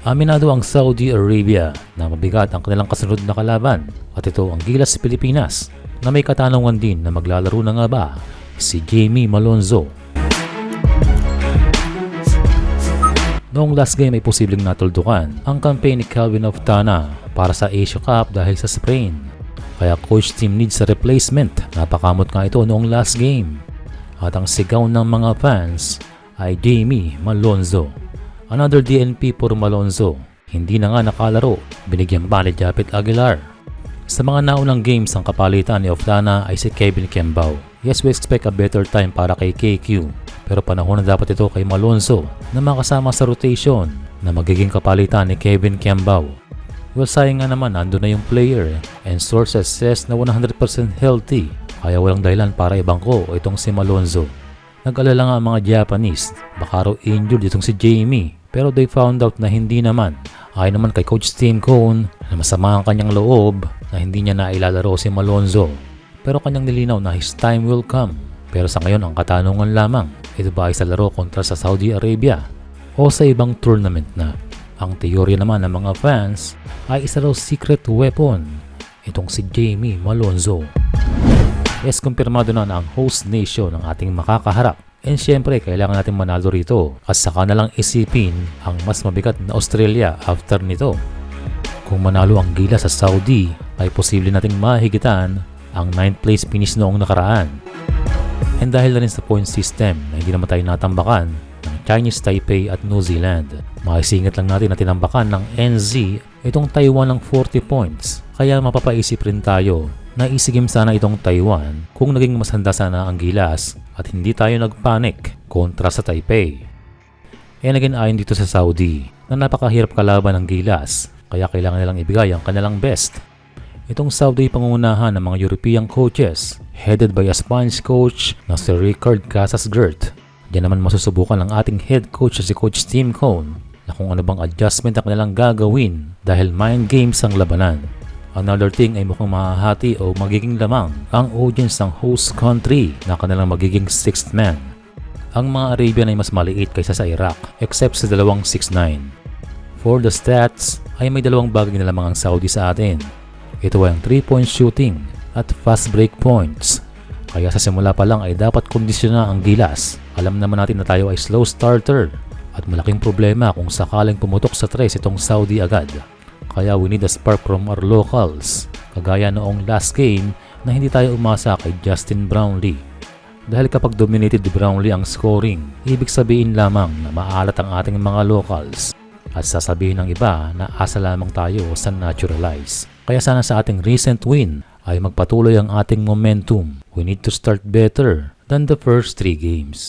Aminado ang Saudi Arabia na mabigat ang kanilang kasunod na kalaban at ito ang Gilas Pilipinas na may katanungan din na maglalaro na nga ba si Jamie Malonzo. Noong last game ay posibleng natuldukan ang campaign ni Kelvin Oftana para sa Asia Cup dahil sa sprain. Kaya coach team needs a replacement. Napakamot nga ito noong last game. At ang sigaw ng mga fans ay Jamie Malonzo. Another DNP for Malonzo. Hindi na nga nakalaro. Binigyang ba ni Japet Aguilar. Sa mga naunang games ang kapalitan ni Oftana ay si Kevin Kembao. Yes, we expect a better time para kay KQ. Pero panahon na dapat ito kay Malonzo na makasama sa rotation na magiging kapalitan ni Kevin Kembao. Well, sayang nga naman ando na yung player and sources says na 100% healthy. Kaya walang dahilan para ibangko itong si Malonzo. Nag-alala nga ang mga Japanese, baka raw injured itong si Jamie. Pero they found out na hindi naman. Ayon naman kay Coach Tim Cone na masama ang kanyang loob na hindi niya nailalaro si Malonzo. Pero kanyang nilinaw na his time will come. Pero sa ngayon ang katanungan lamang, ito ba ay sa laro kontra sa Saudi Arabia o sa ibang tournament na? Ang teorya naman ng mga fans ay isa raw secret weapon, itong si Jamie Malonzo. Yes, kumpirmado na ang host nation ng ating makakaharap. And syempre, kailangan natin manalo rito at saka na lang isipin ang mas mabigat na Australia after nito. Kung manalo ang Gilas sa Saudi, ay posible nating mahigitan ang 9th place finish noong nakaraan. And dahil na rin sa point system na hindi naman tayo natambakan ng Chinese Taipei at New Zealand, makisingit lang natin na tinambakan ng NZ itong Taiwan ng 40 points. Kaya mapapaisip rin tayo na isigim sana itong Taiwan kung naging mas handa sana ang Gilas at hindi tayo nagpanik kontra sa Taipei. And again, ayon dito sa Saudi na napakahirap kalaban ng Gilas kaya kailangan nilang ibigay ang kanilang best. Itong Saudi pangungunahan ng mga European coaches headed by a Spanish coach na si Ricard Casasgert. Diyan naman masusubukan ng ating head coach si Coach Tim Cone na kung ano bang adjustment ang kanilang gagawin dahil mind games ang labanan. Another thing ay mukhang mahahati o magiging lamang ang audience ng host country na kanilang magiging 6th man. Ang mga Arabian ay mas maliit kaysa sa Iraq except sa dalawang 6'9". For the stats ay may dalawang bagay na lamang ang Saudi sa atin. Ito ay ang 3-point shooting at fast break points. Kaya sa simula pa lang ay dapat kondisyonan ang Gilas. Alam naman natin na tayo ay slow starter at malaking problema kung sakaling pumutok sa tres itong Saudi agad. Kaya we need a spark from our locals. Kagaya noong last game na hindi tayo umasa kay Justin Brownlee. Dahil kapag dominated ni Brownlee ang scoring, ibig sabihin lamang na maalat ang ating mga locals. At sasabihin ng iba na asa lamang tayo sa naturalize. Kaya sana sa ating recent win ay magpatuloy ang ating momentum. We need to start better than the first 3 games.